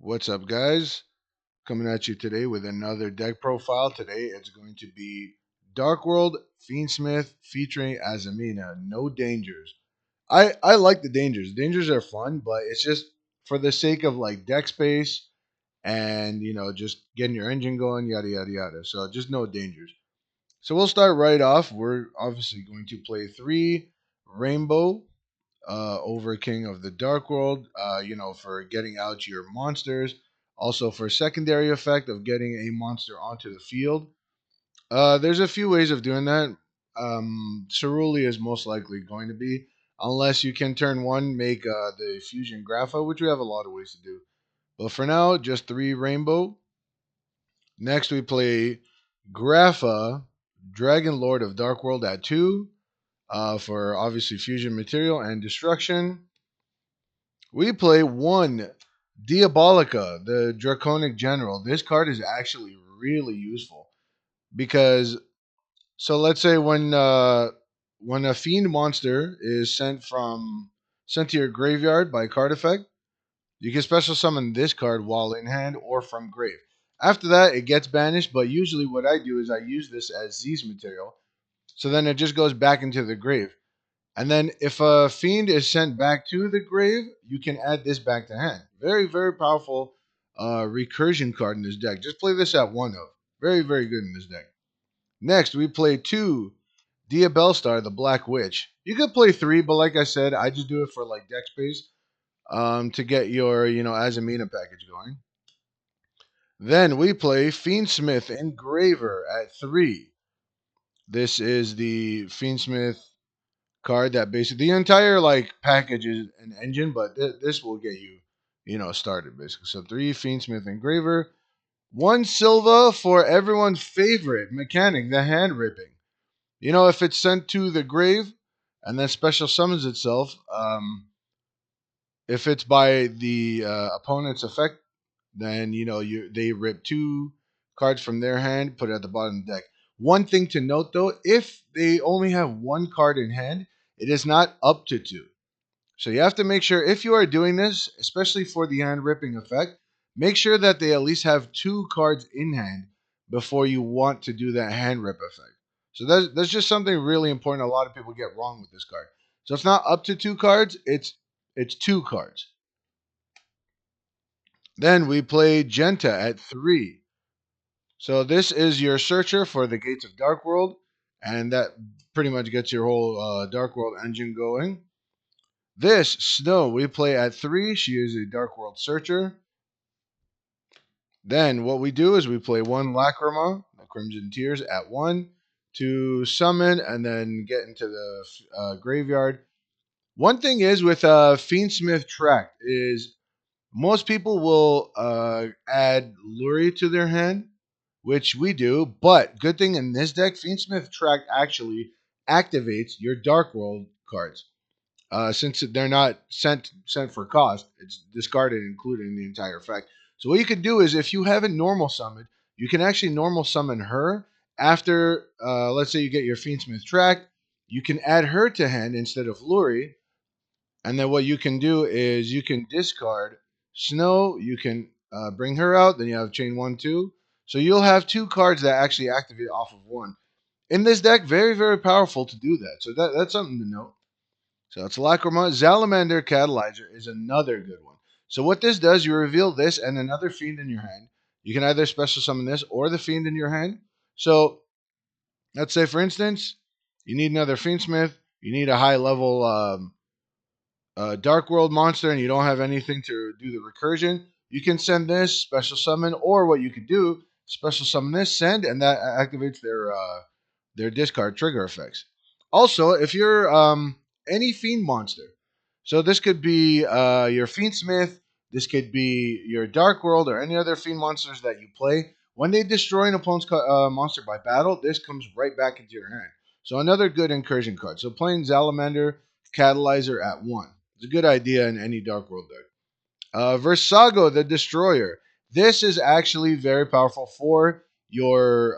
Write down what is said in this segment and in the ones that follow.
What's up, guys? Coming at you today with another deck profile. Today it's going to be Dark World Fiendsmith featuring Azamina. No dangers. I like the dangers. Dangers are fun, but it's just for the sake of like deck space and just getting your engine going, yada yada yada. So just no dangers. So we'll start right off. We're obviously going to play three Rainbow over King of the Dark World, for getting out your monsters. Also, for secondary effect of getting a monster onto the field. There's a few ways of doing that. Cerulea is most likely going to be, unless you can turn one, make the Fusion Grapha, which we have a lot of ways to do. But for now, just three Rainbow. Next, we play Grapha, Dragon Lord of Dark World at 2, for obviously Fusion Material and Destruction. We play one Diabolica, the Draconic General. This card is actually really useful because let's say when a fiend monster is sent to your graveyard by card effect, you can special summon this card while in hand or from grave. After that, it gets banished, but usually what I do is I use this as Z's material, so then it just goes back into the grave. And then if a fiend is sent back to the grave, you can add this back to hand. Very, very powerful recursion card in this deck. Just play this at 1 of. Very, very good in this deck. Next, we play 2 Diabellstar, the Black Witch. You could play 3, but like I said, I just do it for like deck space to get your, Azamina package going. Then we play Fiendsmith Engraver at 3. This is the Fiendsmith card that basically the entire like package is an engine, but this will get you, started basically. So 3 Fiendsmith Engraver, 1 Silva for everyone's favorite mechanic, the hand ripping. If it's sent to the grave and then special summons itself, if it's by the opponent's effect, then they rip 2 cards from their hand, put it at the bottom of the deck. One thing to note though, if they only have 1 card in hand, it is not up to 2. So you have to make sure if you are doing this, especially for the hand ripping effect, make sure that they at least have 2 cards in hand before you want to do that hand rip effect. So that's just something really important. A lot of people get wrong with this card. So it's not up to 2 cards; it's 2 cards. Then we play Genta at 3. So this is your searcher for the Gates of Dark World, and that pretty much gets your whole Dark World engine going. This Snow we play at 3. She is a Dark World searcher. Then what we do is we play 1 Lacrima, the Crimson Tears, at 1 to summon and then get into the graveyard. One thing is with Fiendsmith Tract is most people will add Lurie to their hand, which we do. But good thing in this deck, Fiendsmith Tract actually activates your Dark World cards. Since they're not sent for cost, it's discarded, including the entire effect. So what you can do is, if you haven't normal summoned, you can actually normal summon her after. Let's say you get your Fiendsmith Tract, you can add her to hand instead of Lurie, and then what you can do is you can discard Snow. You can bring her out. Then you have chain 1, 2. So you'll have 2 cards that actually activate off of 1. In this deck, very, very powerful to do that. So that's something to note. So it's Lacrima. Salamander Catalyzer is another good one. So what this does, you reveal this and another fiend in your hand. You can either special summon this or the fiend in your hand. So let's say, for instance, you need another Fiendsmith. You need a high level Dark World monster and you don't have anything to do the recursion. You can send this, special summon, or what you could do, special summon this, send, and that activates their discard trigger effects. Also, if you're any fiend monster, so this could be your Fiendsmith, this could be your Dark World, or any other fiend monsters that you play. When they destroy an opponent's monster by battle, this comes right back into your hand. So another good incursion card. So playing Salamander Catalyzer at 1. It's a good idea in any Dark World deck. Versago the Destroyer. This is actually very powerful for your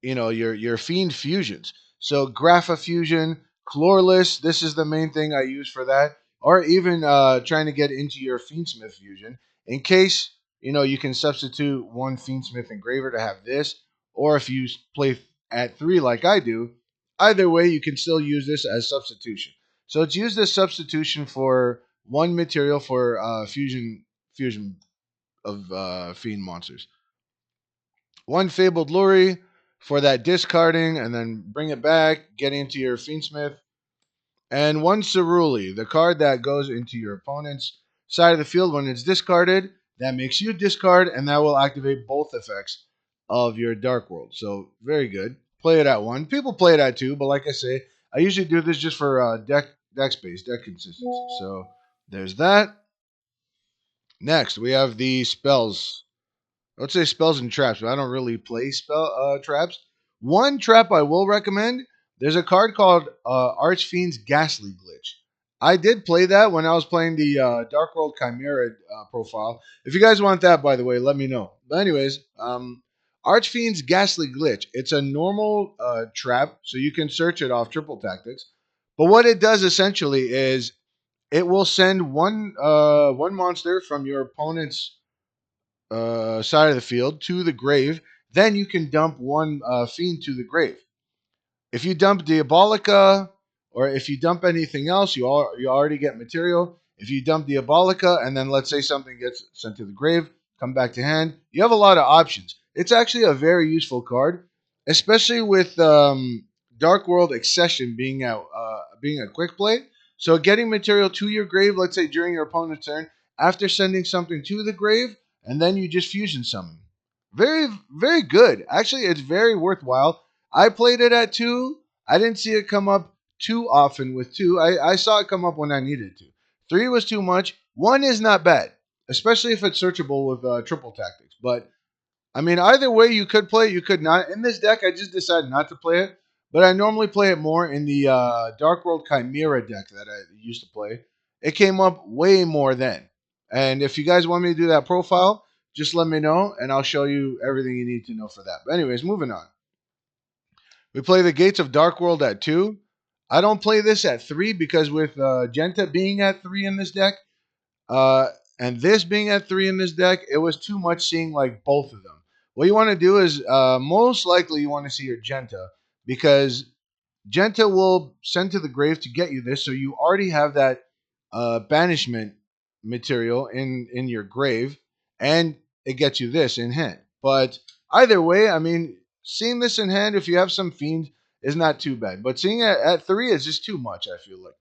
your fiend fusions. So Grapha Fusion, Chlorless, this is the main thing I use for that. or even trying to get into your Fiendsmith fusion. In case you can substitute one Fiendsmith engraver to have this, or if you play at 3 like I do, either way you can still use this as substitution. So it's used as substitution for one material for fusion of fiend monsters. One fabled Luri for that discarding, and then bring it back, get into your Fiendsmith. And one Ceruli, the card that goes into your opponent's side of the field when it's discarded, that makes you discard, and that will activate both effects of your Dark World. So very good. Play it at 1. People play it at 2, but like I say, I usually do this just for deck space, deck consistency. So there's that. Next, we have the spells. I would say spells and traps, but I don't really play spell traps. One trap I will recommend. There's a card called Archfiend's Ghastly Glitch. I did play that when I was playing the Dark World Chimera profile. If you guys want that, by the way, let me know. But anyways, Archfiend's Ghastly Glitch. It's a normal trap, so you can search it off Triple Tactics. But what it does essentially is it will send one monster from your opponent's side of the field to the grave. Then you can dump one fiend to the grave. If you dump Diabolica, or if you dump anything else, you already get material. If you dump Diabolica, and then let's say something gets sent to the grave, come back to hand, you have a lot of options. It's actually a very useful card, especially with Dark World Accession being a quick play. So getting material to your grave, let's say during your opponent's turn, after sending something to the grave, and then you just fusion summon. Very, very good. Actually, it's very worthwhile. I played it at 2. I didn't see it come up too often with 2. I saw it come up when I needed to. 3 was too much. 1 is not bad, especially if it's searchable with triple tactics. But I mean, either way, you could play it, you could not. In this deck, I just decided not to play it, but I normally play it more in the Dark World Chimera deck that I used to play. It came up way more then. And if you guys want me to do that profile, just let me know, and I'll show you everything you need to know for that. But anyways, moving on. We play the Gates of Dark World at 2. I don't play this at 3 because with Genta being at 3 in this deck, uh, and this being at 3 in this deck, it was too much seeing like both of them. What you want to do is most likely you want to see your Genta because Genta will send to the grave to get you this, so you already have that banishment material in your grave, and it gets you this in hand. But either way, I mean, seeing this in hand, if you have some fiend, is not too bad. But seeing it at 3 is just too much, I feel like.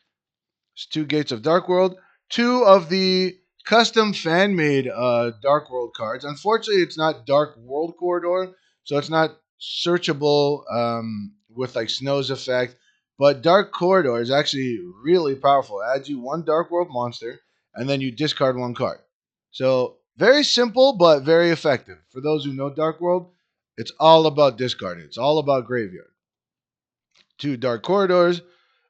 It's 2 Gates of Dark World, 2 of the custom fan made Dark World cards. Unfortunately, it's not Dark World Corridor, so it's not searchable with like Snow's effect. But Dark Corridor is actually really powerful. It adds you one Dark World monster, and then you discard one card. So very simple, but very effective. For those who know Dark World, it's all about discarding. It's all about graveyard. 2 Dark Corridors.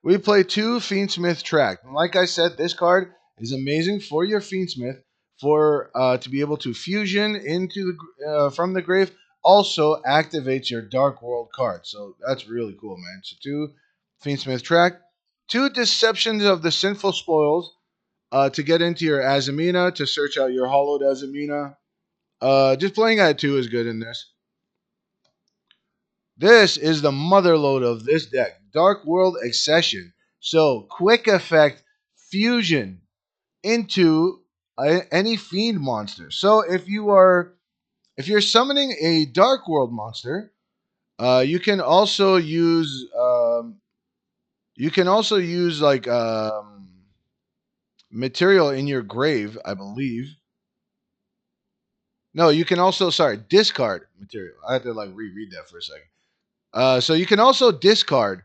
We play 2 Fiendsmith Track. And like I said, this card is amazing for your Fiendsmith for to be able to fusion into the from the grave. Also activates your Dark World card. So that's really cool, man. So 2 Fiendsmith Track. 2 Deceptions of the Sinful Spoils to get into your Azamina, to search out your hollowed Azamina. Just playing at 2 is good in this. This is the motherload of this deck. Dark World Accession. So, quick effect fusion into any fiend monster. So, if you're summoning a Dark World monster, you can also use like material in your grave, I believe. No, you can also discard material. I have to like reread that for a second. So you can also discard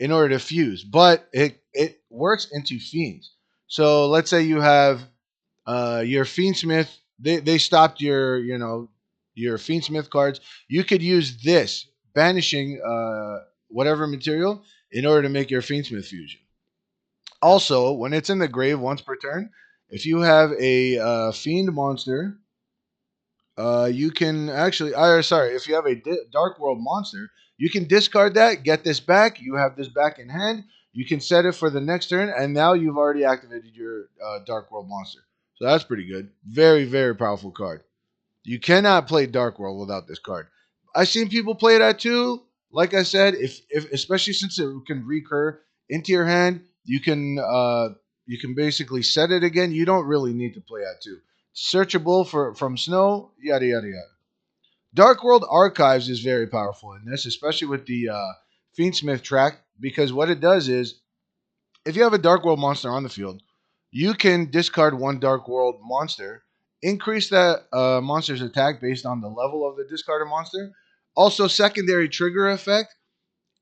in order to fuse, but it works into fiends. So let's say you have your fiendsmith. They stopped your fiendsmith cards. You could use this banishing whatever material in order to make your fiendsmith fusion. Also, when it's in the grave once per turn, if you have a fiend monster, you can actually, if you have a Dark World monster, you can discard that, get this back. You have this back in hand. You can set it for the next turn, and now you've already activated your Dark World monster. So that's pretty good. Very, very powerful card. You cannot play Dark World without this card. I've seen people play that too. Like I said, if especially since it can recur into your hand, you can basically set it again. You don't really need to play that too. Searchable for from snow, yada yada yada. Dark World Archives is very powerful in this, especially with the Fiendsmith track, because what it does is if you have a Dark World monster on the field, you can discard one Dark World monster, increase that monster's attack based on the level of the discarded monster. Also, secondary trigger effect: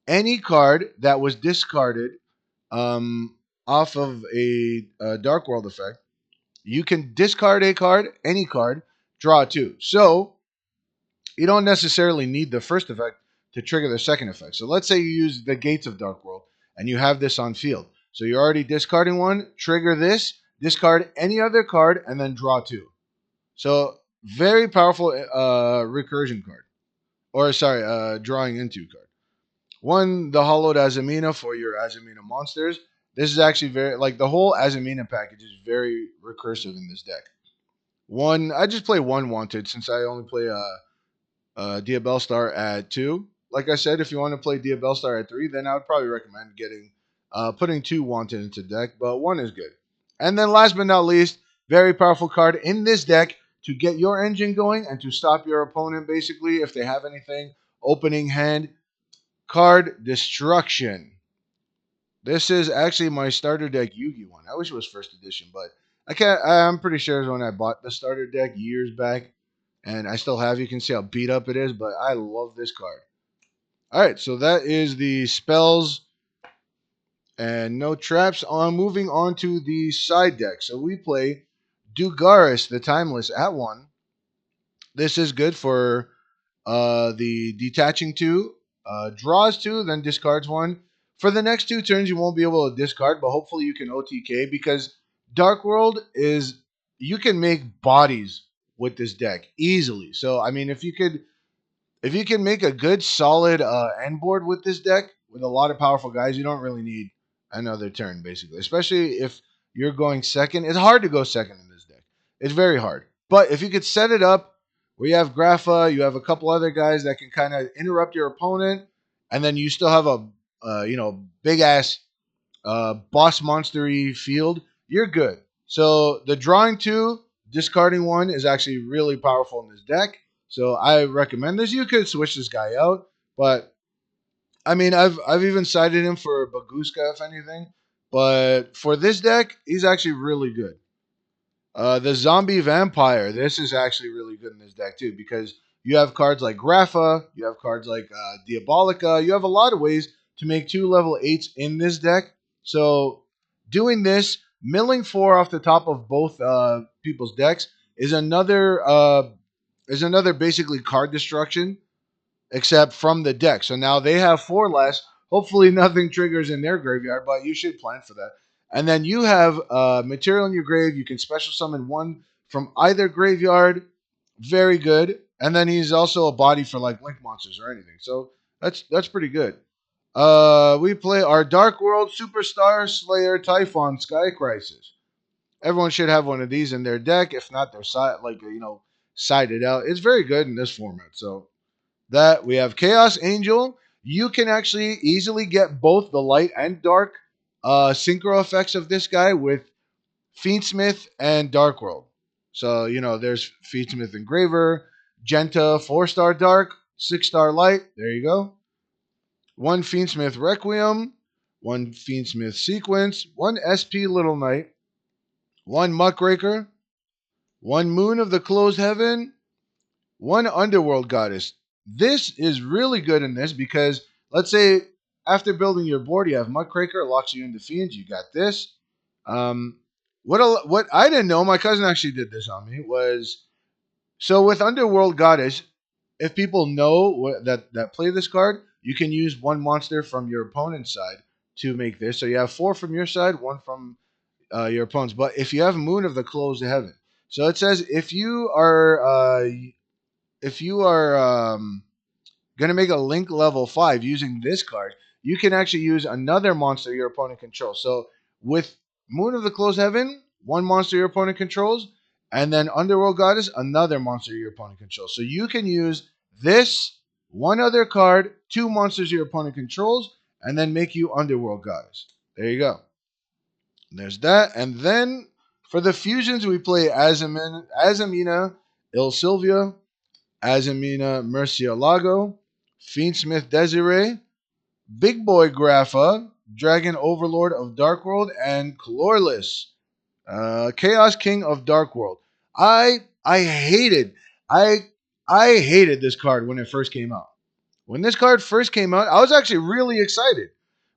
any card that was discarded um, off of a Dark World effect, you can discard a card, any card, draw two. So you don't necessarily need the first effect to trigger the second effect. So let's say you use the Gates of Dark World and you have this on field. So you're already discarding one, trigger this, discard any other card, and then draw two. So very powerful recursion card. Or sorry, drawing into card. One, the Hollowed Azamina for your Azamina monsters. This is actually very, like the whole Azamina package is very recursive in this deck. One, I just play one Wanted since I only play Diabell Star at 2. Like I said, if you want to play Diabell Star at 3, then I would probably recommend getting putting 2 Wanted into deck, but 1 is good. And then last but not least, very powerful card in this deck to get your engine going and to stop your opponent basically if they have anything. Opening hand card Destruction. This is actually my starter deck Yugi one. I wish it was first edition, but I can't. I'm pretty sure it was when I bought the starter deck years back, and I still have. You can see how beat up it is, but I love this card. All right, so that is the spells and no traps. On moving on to the side deck, so we play Dugaris the Timeless at 1. This is good for the detaching 2, draws 2, then discards 1. For the next 2 turns, you won't be able to discard, but hopefully you can OTK because Dark World is you can make bodies with this deck easily. So I mean, if you can make a good solid end board with this deck with a lot of powerful guys, you don't really need another turn basically. Especially if you're going second, it's hard to go second in this deck. It's very hard. But if you could set it up where you have Grapha, you have a couple other guys that can kind of interrupt your opponent, and then you still have a big ass boss monstery field, you're good. So the drawing 2, discarding 1 is actually really powerful in this deck. So I recommend this. You could switch this guy out, but I mean I've even cited him for Baguska if anything. But for this deck, he's actually really good. The Zombie Vampire. This is actually really good in this deck too because you have cards like Grapha, you have cards like Diabolica. You have a lot of ways to make 2 level 8s in this deck. So doing this, milling 4 off the top of both people's decks is another basically card destruction except from the deck. So now they have 4 less. Hopefully nothing triggers in their graveyard, but you should plan for that. And then you have material in your grave. You can special summon 1 from either graveyard. Very good. And then he's also a body for like link monsters or anything. So that's pretty good. We play our Dark World Superstar Slayer Typhon Sky Crisis. Everyone should have one of these in their deck. If not, they're sided out. It's very good in this format. So that we have Chaos Angel. You can actually easily get both the light and dark synchro effects of this guy with Fiendsmith and Dark World. So, there's Fiendsmith Engraver, Genta, 4-star dark, 6-star light. There you go. 1 Fiendsmith Requiem, 1 Fiendsmith Sequence, 1 SP Little Knight, 1 Muckraker, 1 Moon of the Closed Heaven, 1 Underworld Goddess. This is really good in this because let's say after building your board, you have Muckraker, locks you into Fiends. You got this. What I didn't know, my cousin actually did this on me, was so with Underworld Goddess, if people know that play this card, you can use 1 monster from your opponent's side to make this. So you have 4 from your side, 1 from your opponent's. But if you have Moon of the Closed Heaven, so it says if you are going to make a link level 5 using this card, you can actually use another monster your opponent controls. So with Moon of the Closed Heaven, one monster your opponent controls, and then Underworld Goddess, another monster your opponent controls. So you can use this, one other card, two monsters your opponent controls, and then make you Underworld Goddess. There you go. There's that. And then for the fusions, we play Azamina Il Silvia, Azamina Murcielago, Fiendsmith Desiree, Big Boy Grapha, Dragon Overlord of Dark World, and Colorless, Chaos King of Dark World. I hated I I hated this card when it first came out. When this card first came out, I was actually really excited.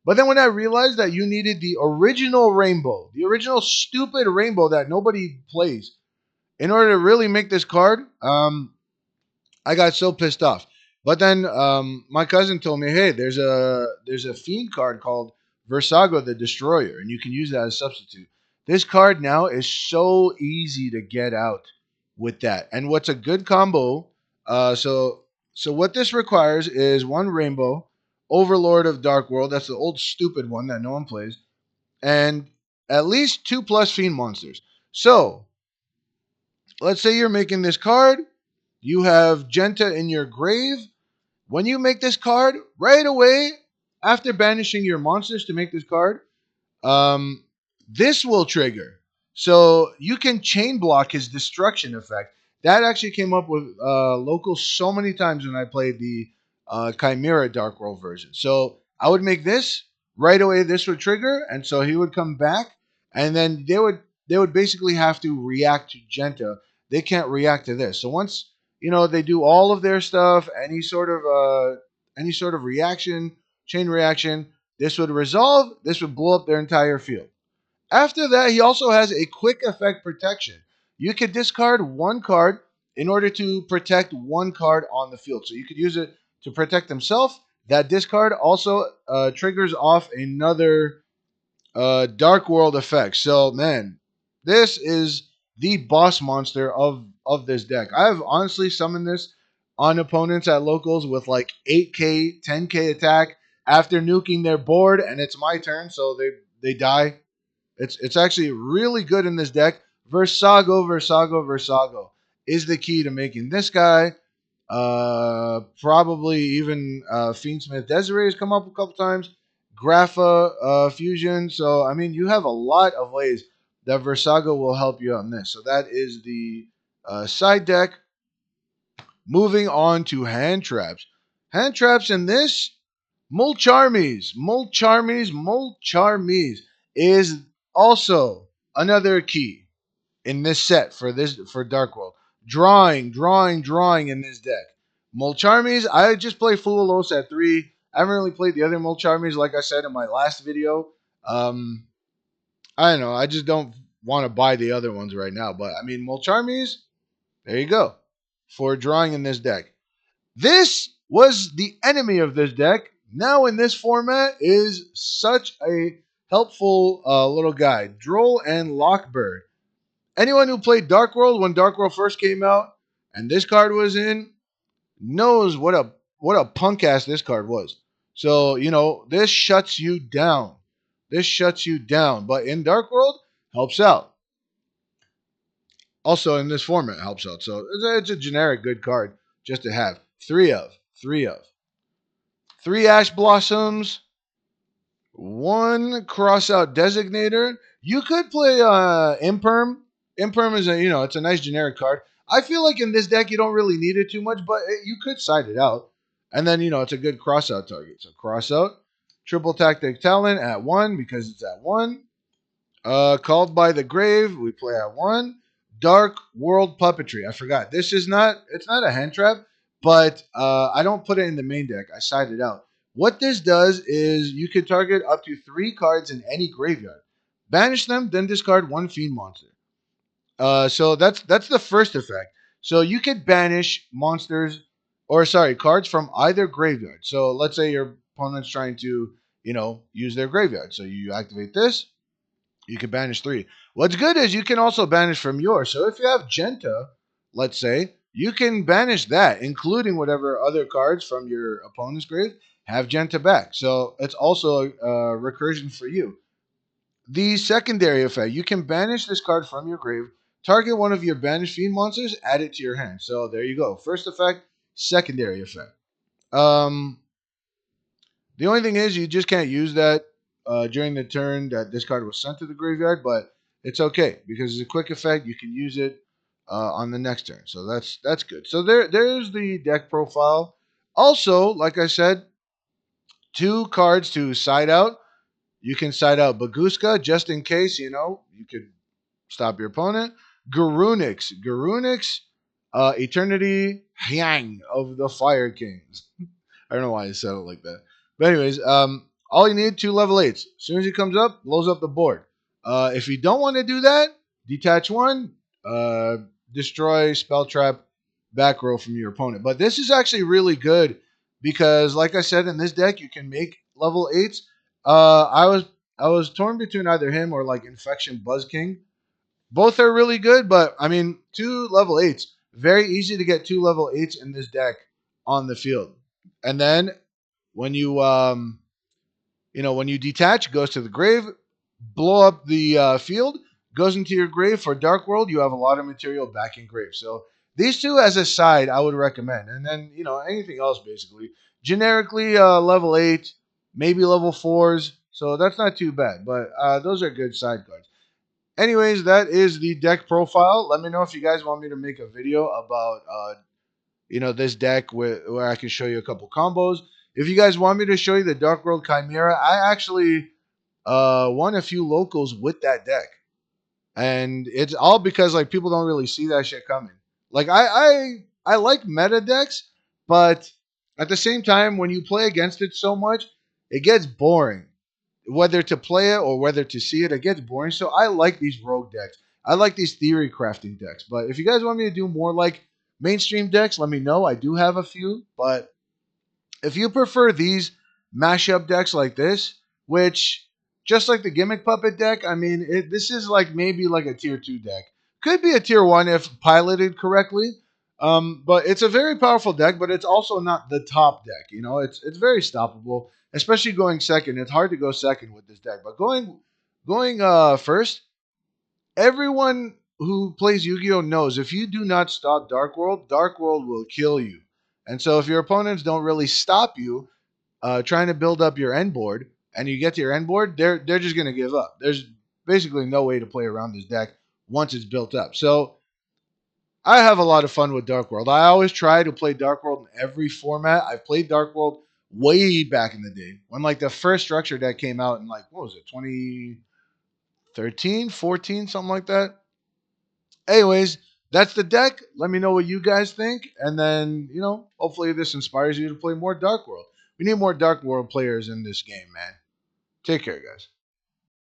But then when I realized that you needed the original rainbow, the original stupid rainbow that nobody plays, in order to really make this card, I got so pissed off. But then my cousin told me, hey, there's a fiend card called Versago the Destroyer, and you can use that as a substitute. This card now is so easy to get out with that. And what's a good combo? So what this requires is one rainbow, Overlord of Dark World. That's the old stupid one that no one plays, and at least 2+ fiend monsters. So let's say you're making this card. You have Genta in your grave. When you make this card, right away, after banishing your monsters to make this card, um, this will trigger. So you can chain block his destruction effect. That actually came up with locals so many times when I played the Chimera Dark World version. So I would make this right away. This would trigger, and so he would come back, and then they would basically have to react to Genta. They can't react to this. So once they do all of their stuff, any sort of reaction, chain reaction, this would resolve. This would blow up their entire field. After that, he also has a quick effect protection. You could discard one card in order to protect one card on the field. So you could use it to protect himself. That discard also triggers off another Dark World effect. So, man, this is the boss monster of this deck. I've honestly summoned this on opponents at locals with like 8k, 10k attack after nuking their board, and it's my turn, so they die. It's actually really good in this deck. Versago is the key to making this guy. Probably even Fiendsmith Desiree has come up a couple times. Grapha Fusion. So, I mean, you have a lot of ways that Versago will help you on this. So, that is the side deck. Moving on to hand traps. Hand traps in this, Mulcharmies is also another key in this set for Dark World. Drawing in this deck. Mulcharmies, I just play Fulalos at 3. I haven't really played the other Mulcharmies, like I said in my last video. I don't know. I just don't want to buy the other ones right now. But I mean, Mulcharmies, there you go. For drawing in this deck. This was the enemy of this deck. Now in this format is such a helpful little guy. Droll and Lockbird. Anyone who played Dark World when Dark World first came out and this card was in knows what a punk ass this card was. So, this shuts you down. This shuts you down. But in Dark World, helps out. Also in this format, helps out. So it's a generic good card just to have. Three of. Three Ash Blossoms. One Crossout Designator. You could play Imperm. Imperm is it's a nice generic card. I feel like in this deck you don't really need it too much, but you could side it out. And then, it's a good crossout target. So crossout. Triple Tactic Talent at 1 because it's at 1. Called by the Grave, we play at 1. Dark World Puppetry. I forgot. It's not a hand trap, but I don't put it in the main deck. I side it out. What this does is you can target up to 3 cards in any graveyard. Banish them, then discard 1 fiend monster. So that's the first effect. So you could banish cards from either graveyard. So let's say your opponent's trying to, use their graveyard. So you activate this, you can banish 3. What's good is you can also banish from yours. So if you have Genta, let's say, you can banish that, including whatever other cards from your opponent's grave. have Genta back. So it's also a recursion for you. The secondary effect, you can banish this card from your grave, target one of your banished fiend monsters, add it to your hand. So there you go. First effect, secondary effect. Um, the only thing is, you just can't use that during the turn that this card was sent to the graveyard, but it's okay because it's a quick effect. You can use it on the next turn, so that's good. So there's the deck profile. Also, like I said, two cards to side out. You can side out Baguska just in case you could stop your opponent. Garunix, Eternity Hyang of the Fire Kings. I don't know why I said it like that. But anyways, all you need 2 level 8s. As soon as he comes up, blows up the board. If you don't want to do that, detach one, uh, destroy spell trap back row from your opponent. But this is actually really good because, like I said, in this deck you can make level 8s. I was torn between either him or like Infection Buzz King. Both are really good, but I mean, 2 level 8s. Very easy to get 2 level 8s in this deck on the field. And then when you detach, goes to the grave, blow up the field, goes into your grave for Dark World. You have a lot of material back in grave. So these two as a side, I would recommend. And then anything else basically, generically level 8, maybe level 4s. So that's not too bad. But those are good side cards. Anyways, that is the deck profile. Let me know if you guys want me to make a video about this deck where I can show you a couple combos. If you guys want me to show you the Dark World Chimera, I actually won a few locals with that deck, and it's all because like people don't really see that shit coming. Like I like meta decks, but at the same time, when you play against it so much, it gets boring. Whether to play it or whether to see it, it gets boring. So I like these rogue decks. I like these theory crafting decks. But if you guys want me to do more like mainstream decks, let me know. I do have a few, but if you prefer these mashup decks like this, which just like the gimmick puppet deck, I mean, this is like maybe like a tier 2 deck. Could be a tier 1 if piloted correctly. But it's a very powerful deck, but it's also not the top deck. It's very stoppable, especially going second. It's hard to go second with this deck, but going first, everyone who plays Yu-Gi-Oh knows if you do not stop Dark World will kill you. And so if your opponents don't really stop you trying to build up your end board, and you get to your end board, they're just gonna give up. There's basically no way to play around this deck once it's built up. So I have a lot of fun with Dark World. I always try to play Dark World in every format. I've played Dark World way back in the day when like the first structure deck came out in like what was it, 2013, 14, something like that. Anyways, that's the deck. Let me know what you guys think, and then hopefully this inspires you to play more Dark World. We need more Dark World players in this game, man. Take care, guys.